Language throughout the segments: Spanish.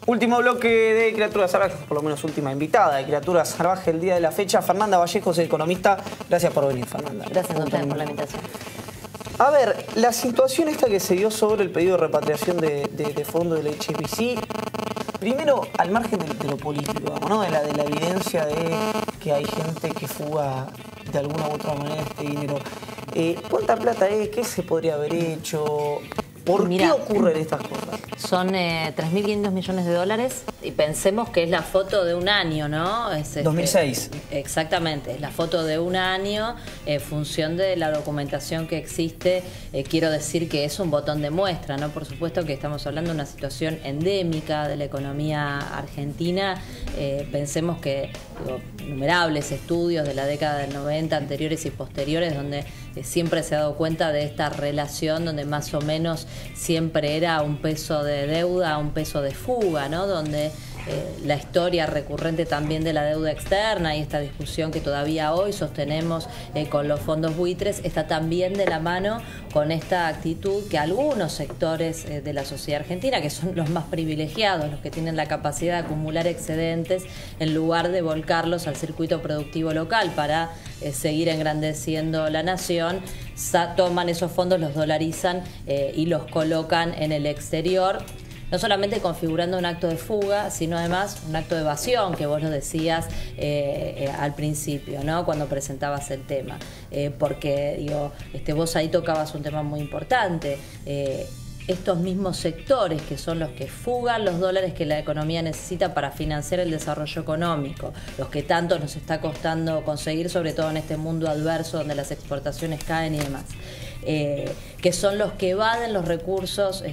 Último bloque de Criaturas Salvajes, por lo menos última invitada de Criaturas Salvajes el día de la fecha. Fernanda Vallejos, economista. Gracias por venir, Fernanda. Gracias a ustedes por la invitación. A ver, la situación esta que se dio sobre el pedido de repatriación de fondos del HSBC, primero, al margen de lo político, digamos, ¿no? de la evidencia de que hay gente que fuga de alguna u otra manera este dinero. ¿Cuánta plata es? ¿Qué se podría haber hecho? ¿Por qué ocurren estas cosas? Son 3.500 millones de dólares y pensemos que es la foto de un año, ¿no? Es 2006. Exactamente, es la foto de un año en función de la documentación que existe. Quiero decir que es un botón de muestra, ¿no? Por supuesto que estamos hablando de una situación endémica de la economía argentina. Pensemos que innumerables estudios de la década del 90, anteriores y posteriores, donde siempre se ha dado cuenta de esta relación donde más o menos siempre era un peso de deuda, un peso de fuga, ¿no? Donde la historia recurrente también de la deuda externa y esta discusión que todavía hoy sostenemos con los fondos buitres está también de la mano con esta actitud que algunos sectores de la sociedad argentina, que son los más privilegiados, los que tienen la capacidad de acumular excedentes, en lugar de volcarlos al circuito productivo local para seguir engrandeciendo la nación, toman esos fondos, los dolarizan y los colocan en el exterior, no solamente configurando un acto de fuga, sino además un acto de evasión, que vos lo decías al principio, ¿no? Cuando presentabas el tema. Porque, digo, vos ahí tocabas un tema muy importante. Estos mismos sectores que son los que fugan los dólares que la economía necesita para financiar el desarrollo económico, los que tanto nos está costando conseguir, sobre todo en este mundo adverso donde las exportaciones caen y demás, que son los que evaden los recursos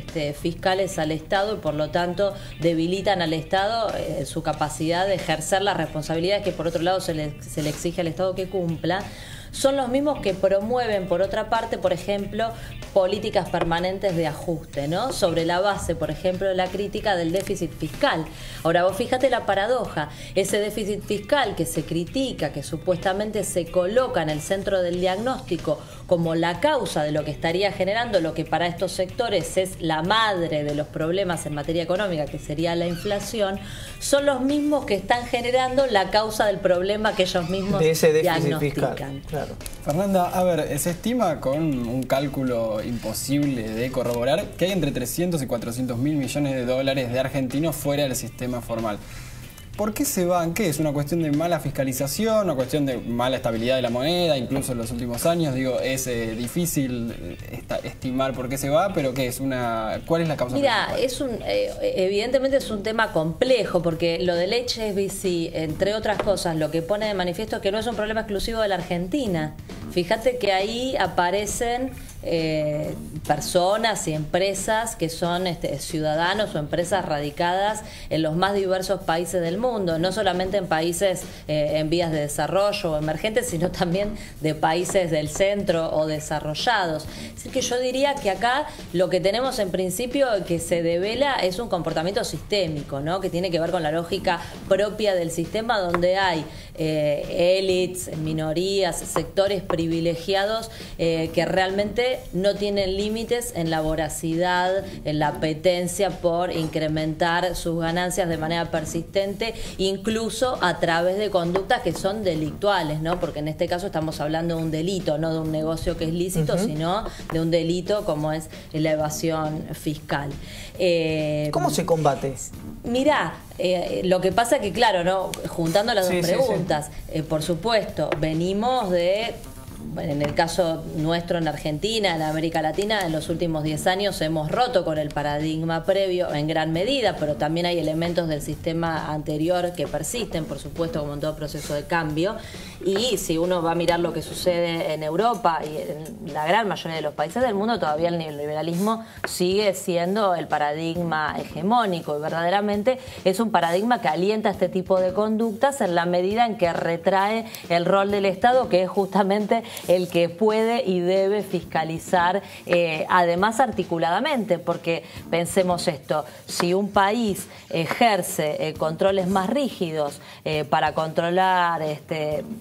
fiscales al Estado y por lo tanto debilitan al Estado su capacidad de ejercer las responsabilidades que por otro lado se le exige al Estado que cumpla. Son los mismos que promueven, por otra parte, por ejemplo, políticas permanentes de ajuste, ¿no? Sobre la base, por ejemplo, de la crítica del déficit fiscal. Ahora, vos fíjate la paradoja. Ese déficit fiscal que se critica, que supuestamente se coloca en el centro del diagnóstico como la causa de lo que estaría generando lo que para estos sectores es la madre de los problemas en materia económica, que sería la inflación, son los mismos que están generando la causa del problema que ellos mismos de ese déficit diagnostican. Fiscal. Claro. Fernanda, a ver, se estima con un cálculo imposible de corroborar que hay entre 300 y 400 mil millones de dólares de argentinos fuera del sistema formal. ¿Por qué se van? ¿Qué es? ¿Una cuestión de mala fiscalización? ¿Una cuestión de mala estabilidad de la moneda? Incluso en los últimos años, digo, es difícil estimar por qué se va, pero ¿qué es? ¿Cuál es la causa? Mira, evidentemente es un tema complejo, porque lo del HSBC, entre otras cosas, lo que pone de manifiesto es que no es un problema exclusivo de la Argentina. Fíjate que ahí aparecen personas y empresas que son ciudadanos o empresas radicadas en los más diversos países del mundo, no solamente en países en vías de desarrollo o emergentes, sino también de países del centro o desarrollados. Así que yo diría que acá lo que tenemos en principio que se devela es un comportamiento sistémico, ¿no? Que tiene que ver con la lógica propia del sistema, donde hay élites, minorías, sectores privilegiados que realmente no tienen límites en la voracidad, en la apetencia por incrementar sus ganancias de manera persistente, incluso a través de conductas que son delictuales, ¿no? Porque en este caso estamos hablando de un delito, no de un negocio que es lícito, sino de un delito como es la evasión fiscal. ¿Cómo se combate? Mirá, lo que pasa que, claro, ¿no? Juntando las dos preguntas, por supuesto, venimos de... En el caso nuestro en Argentina, en América Latina, en los últimos 10 años hemos roto con el paradigma previo en gran medida, pero también hay elementos del sistema anterior que persisten, por supuesto, como en todo proceso de cambio. Y si uno va a mirar lo que sucede en Europa y en la gran mayoría de los países del mundo, todavía el neoliberalismo sigue siendo el paradigma hegemónico y verdaderamente es un paradigma que alienta este tipo de conductas en la medida en que retrae el rol del Estado, que es justamente el que puede y debe fiscalizar, además articuladamente, porque pensemos esto, si un país ejerce controles más rígidos para controlar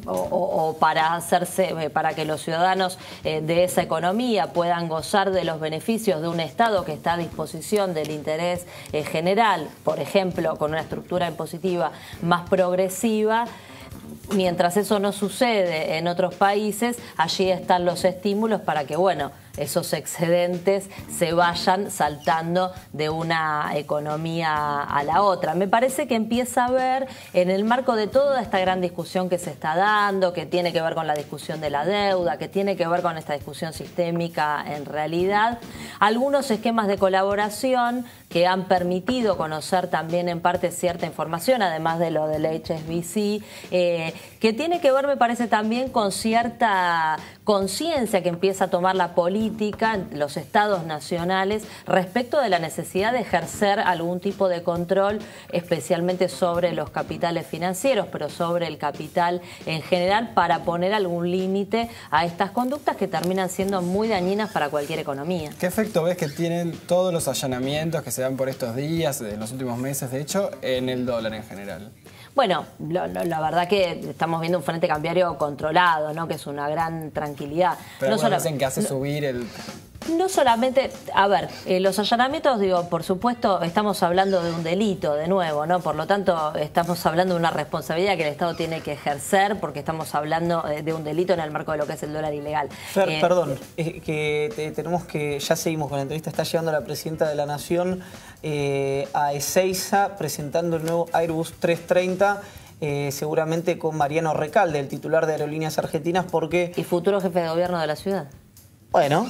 o para hacerse, para que los ciudadanos de esa economía puedan gozar de los beneficios de un Estado que está a disposición del interés general, por ejemplo, con una estructura impositiva más progresiva. Mientras eso no sucede en otros países, allí están los estímulos para que, bueno, esos excedentes se vayan saltando de una economía a la otra. Me parece que empieza a haber, en el marco de toda esta gran discusión que se está dando, que tiene que ver con la discusión de la deuda, que tiene que ver con esta discusión sistémica en realidad, algunos esquemas de colaboración que han permitido conocer también en parte cierta información, además de lo del HSBC, que tiene que ver, me parece, también con cierta conciencia que empieza a tomar la política, los estados nacionales, respecto de la necesidad de ejercer algún tipo de control, especialmente sobre los capitales financieros, pero sobre el capital en general, para poner algún límite a estas conductas que terminan siendo muy dañinas para cualquier economía. ¿Qué efecto ves que tienen todos los allanamientos que se dan por estos días, en los últimos meses, de hecho, en el dólar en general? Bueno, la verdad que estamos viendo un frente cambiario controlado, ¿no? Que es una gran tranquilidad. Pero no dicen que hace subir el... No solamente, a ver, los allanamientos, digo, por supuesto, estamos hablando de un delito, de nuevo, ¿no? Por lo tanto, estamos hablando de una responsabilidad que el Estado tiene que ejercer, porque estamos hablando de un delito en el marco de lo que es el dólar ilegal. Fer, perdón, tenemos que, ya seguimos con la entrevista, está llegando la Presidenta de la Nación a Ezeiza presentando el nuevo Airbus 330, seguramente con Mariano Recalde, el titular de Aerolíneas Argentinas, porque... Y futuro jefe de gobierno de la ciudad. Bueno,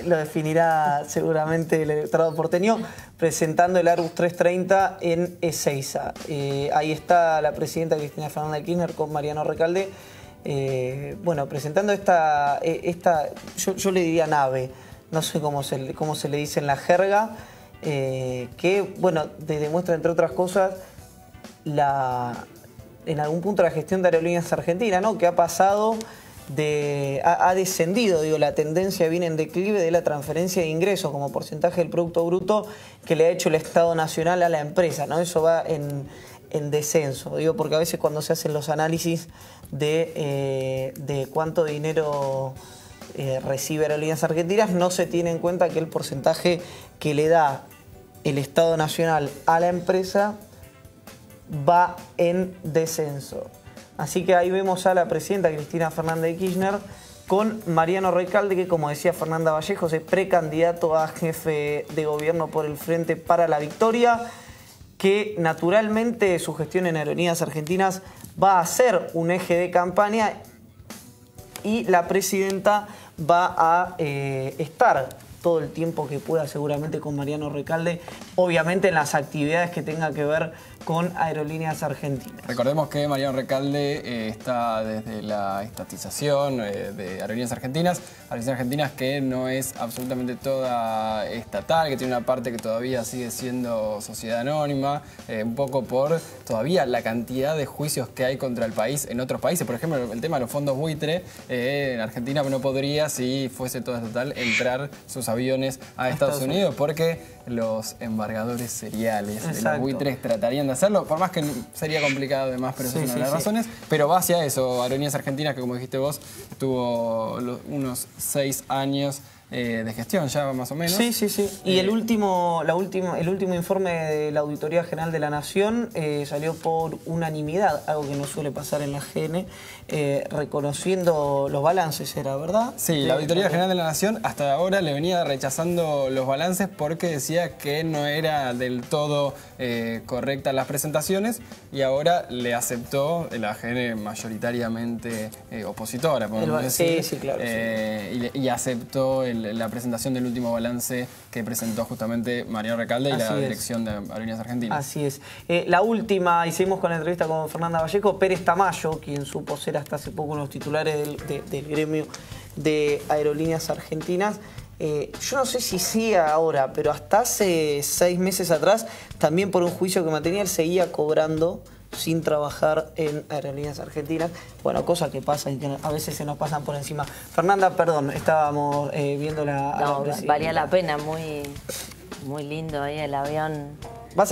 lo definirá seguramente el electorado porteño, presentando el Airbus 330 en Ezeiza. Ahí está la Presidenta Cristina Fernández de Kirchner con Mariano Recalde, bueno, presentando esta yo le diría nave, no sé cómo se le dice en la jerga, que, bueno, demuestra, entre otras cosas, en algún punto la gestión de Aerolíneas Argentinas, ¿no? Que ha pasado ha descendido, digo, la tendencia viene en declive de la transferencia de ingresos como porcentaje del Producto Bruto que le ha hecho el Estado Nacional a la empresa, ¿no? Eso va en descenso, digo, porque a veces cuando se hacen los análisis de cuánto dinero recibe Aerolíneas Argentinas, no se tiene en cuenta que el porcentaje que le da el Estado Nacional a la empresa va en descenso. Así que ahí vemos a la Presidenta Cristina Fernández de Kirchner con Mariano Recalde, que, como decía Fernanda Vallejos, es precandidato a jefe de gobierno por el Frente para la Victoria, que naturalmente su gestión en Aerolíneas Argentinas va a ser un eje de campaña y la Presidenta va a estar todo el tiempo que pueda seguramente con Mariano Recalde, obviamente en las actividades que tenga que ver con Aerolíneas Argentinas. Recordemos que Mariano Recalde está desde la estatización de Aerolíneas Argentinas que no es absolutamente toda estatal, que tiene una parte que todavía sigue siendo sociedad anónima, un poco por todavía la cantidad de juicios que hay contra el país en otros países. Por ejemplo, el tema de los fondos buitre, en Argentina no podría, si fuese toda estatal, entrar sus aviones a Estados Unidos, porque los embargadores seriales de los buitres tratarían de hacerlo, por más que sería complicado además, pero eso es una de las razones, pero va hacia eso. Aerolíneas Argentinas, que como dijiste vos, tuvo unos 6 años de gestión ya más o menos. Sí. Y el último informe de la Auditoría General de la Nación salió por unanimidad, algo que no suele pasar en la GN, reconociendo los balances, ¿era verdad? Sí, la Auditoría General de la Nación hasta ahora le venía rechazando los balances porque decía que no era del todo correctas las presentaciones, y ahora le aceptó la GN mayoritariamente opositora, podemos decir. Sí, claro. Y aceptó la presentación del último balance que presentó justamente Mariano Recalde y la dirección de Aerolíneas Argentinas. Así es. La última, y seguimos con la entrevista con Fernanda Vallejo, Pérez Tamayo, quien supo ser hasta hace poco uno de los titulares del gremio de Aerolíneas Argentinas. Yo no sé si sigue ahora, pero hasta hace 6 meses atrás, también por un juicio que mantenía, él seguía cobrando sin trabajar en Aerolíneas Argentinas. Bueno, cosas que pasan y que a veces se nos pasan por encima. Fernanda, perdón, estábamos viendo No, valía la pena, muy lindo ahí el avión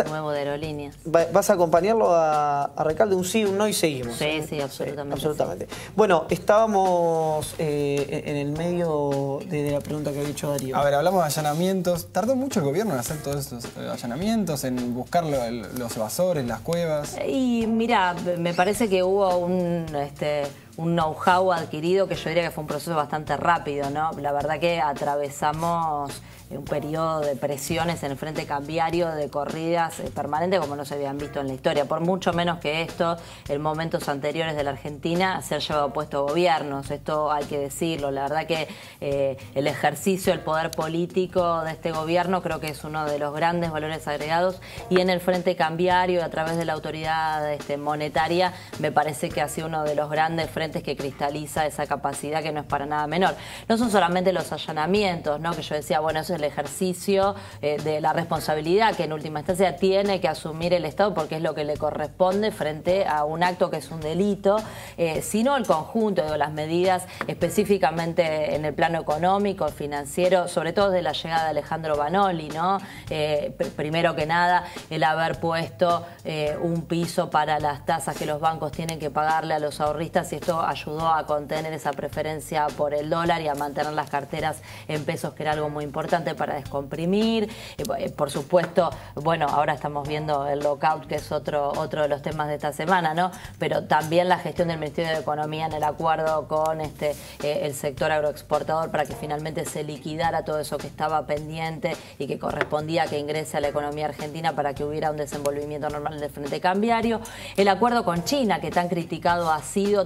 nuevo de Aerolíneas. ¿Vas a acompañarlo a Recalde? Un sí, un no y seguimos? Sí, sí, absolutamente. Sí, absolutamente. Sí. Bueno, estábamos en el medio de la pregunta que había hecho Darío. A ver, hablamos de allanamientos. ¿Tardó mucho el gobierno en hacer todos esos allanamientos, en buscar los evasores, las cuevas? Y mira, me parece que hubo un know-how adquirido que yo diría que fue un proceso bastante rápido, ¿no? La verdad que atravesamos un periodo de presiones en el frente cambiario, de corridas permanentes como no se habían visto en la historia. Por mucho menos que esto, en momentos anteriores de la Argentina, se han llevado puesto gobiernos. Esto hay que decirlo. La verdad que el ejercicio del poder político de este gobierno creo que es uno de los grandes valores agregados, y en el frente cambiario, a través de la autoridad monetaria, me parece que ha sido uno de los grandes frentes que cristaliza esa capacidad que no es para nada menor. No son solamente los allanamientos, ¿no? Que yo decía, bueno, eso es el ejercicio de la responsabilidad que en última instancia tiene que asumir el Estado, porque es lo que le corresponde frente a un acto que es un delito, sino el conjunto de las medidas específicamente en el plano económico, financiero, sobre todo de la llegada de Alejandro Banoli, ¿no? Primero que nada, el haber puesto un piso para las tasas que los bancos tienen que pagarle a los ahorristas, y esto ayudó a contener esa preferencia por el dólar y a mantener las carteras en pesos, que era algo muy importante para descomprimir. Por supuesto, bueno, ahora estamos viendo el lockout, que es otro de los temas de esta semana, ¿no? Pero también la gestión del Ministerio de Economía en el acuerdo con el sector agroexportador para que finalmente se liquidara todo eso que estaba pendiente y que correspondía que ingrese a la economía argentina para que hubiera un desenvolvimiento normal del frente cambiario. El acuerdo con China, que tan criticado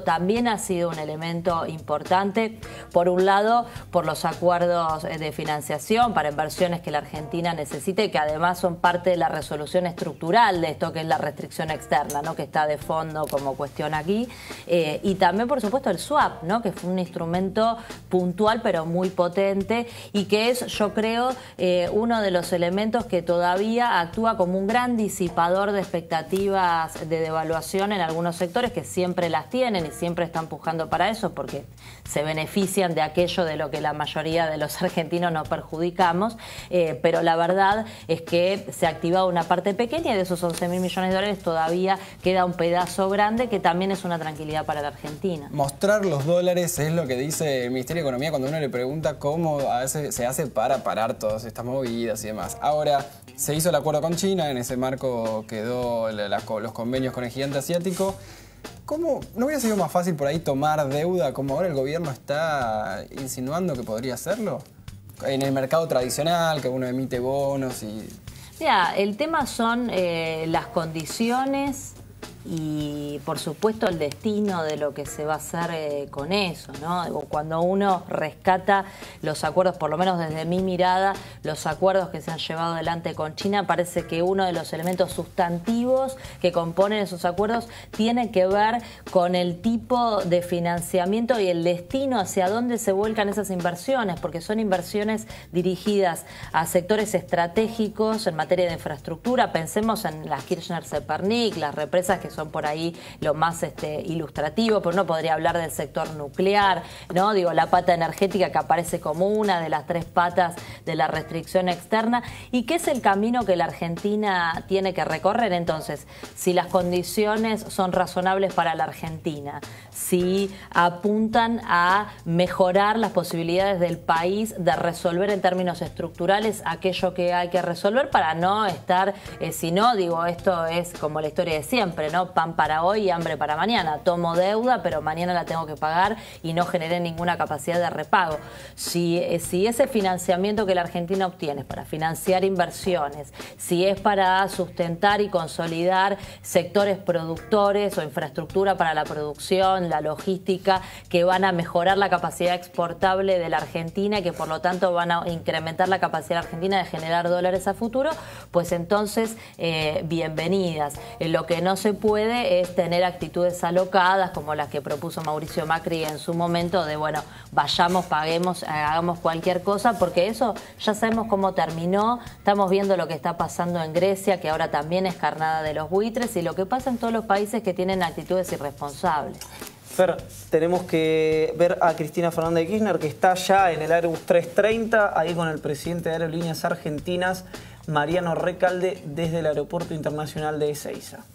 también ha sido un elemento importante, por un lado, por los acuerdos de financiación para inversiones que la Argentina necesite, que además son parte de la resolución estructural de esto que es la restricción externa, ¿no? Que está de fondo como cuestión aquí, y también, por supuesto, el swap, ¿no? Que fue un instrumento puntual pero muy potente, y que es, yo creo, uno de los elementos que todavía actúa como un gran disipador de expectativas de devaluación en algunos sectores que siempre las tienen y siempre están pujando para eso, porque se benefician de aquello de lo que la mayoría de los argentinos nos perjudicamos, pero la verdad es que se ha activado una parte pequeña, y de esos 11.000 millones de dólares todavía queda un pedazo grande que también es una tranquilidad para la Argentina. Mostrar los dólares es lo que dice el Ministerio de Economía cuando uno le pregunta cómo se hace para parar todas estas movidas y demás. Ahora, se hizo el acuerdo con China, en ese marco quedó los convenios con el gigante asiático. ¿Cómo no hubiera sido más fácil por ahí tomar deuda, como ahora el gobierno está insinuando que podría hacerlo? En el mercado tradicional, que uno emite bonos y... Mira, el tema son las condiciones y, por supuesto, el destino de lo que se va a hacer con eso, ¿no? Cuando uno rescata los acuerdos, por lo menos desde mi mirada, los acuerdos que se han llevado adelante con China, parece que uno de los elementos sustantivos que componen esos acuerdos tiene que ver con el tipo de financiamiento y el destino hacia dónde se vuelcan esas inversiones, porque son inversiones dirigidas a sectores estratégicos en materia de infraestructura. Pensemos en las Kirchner-Zepernik, las represas que son por ahí lo más ilustrativo, pero uno podría hablar del sector nuclear, ¿no? Digo, la pata energética que aparece como una de las tres patas de la restricción externa, y que es el camino que la Argentina tiene que recorrer. Entonces, si las condiciones son razonables para la Argentina, si apuntan a mejorar las posibilidades del país de resolver en términos estructurales aquello que hay que resolver para no estar, si no, digo, esto es como la historia de siempre, ¿no? Pan para hoy y hambre para mañana. Tomo deuda, pero mañana la tengo que pagar y no generé ninguna capacidad de repago. Si ese financiamiento que la Argentina obtiene es para financiar inversiones, si es para sustentar y consolidar sectores productores o infraestructura para la producción, la logística, que van a mejorar la capacidad exportable de la Argentina y que por lo tanto van a incrementar la capacidad de la Argentina de generar dólares a futuro, pues entonces bienvenidas. Lo que no se puede puede es tener actitudes alocadas como las que propuso Mauricio Macri en su momento de, bueno, vayamos, paguemos, hagamos cualquier cosa, porque eso ya sabemos cómo terminó. Estamos viendo lo que está pasando en Grecia, que ahora también es carnada de los buitres, y lo que pasa en todos los países que tienen actitudes irresponsables. Fer, tenemos que ver a Cristina Fernández de Kirchner, que está ya en el Airbus 330, ahí con el presidente de Aerolíneas Argentinas, Mariano Recalde, desde el Aeropuerto Internacional de Ezeiza.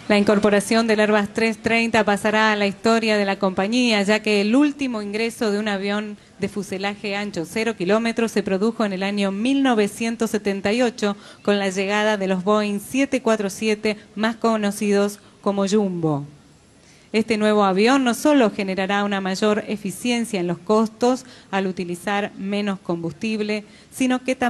La incorporación del Airbus 330 pasará a la historia de la compañía, ya que el último ingreso de un avión de fuselaje ancho 0 kilómetros se produjo en el año 1978 con la llegada de los Boeing 747, más conocidos como Jumbo. Este nuevo avión no solo generará una mayor eficiencia en los costos al utilizar menos combustible, sino que también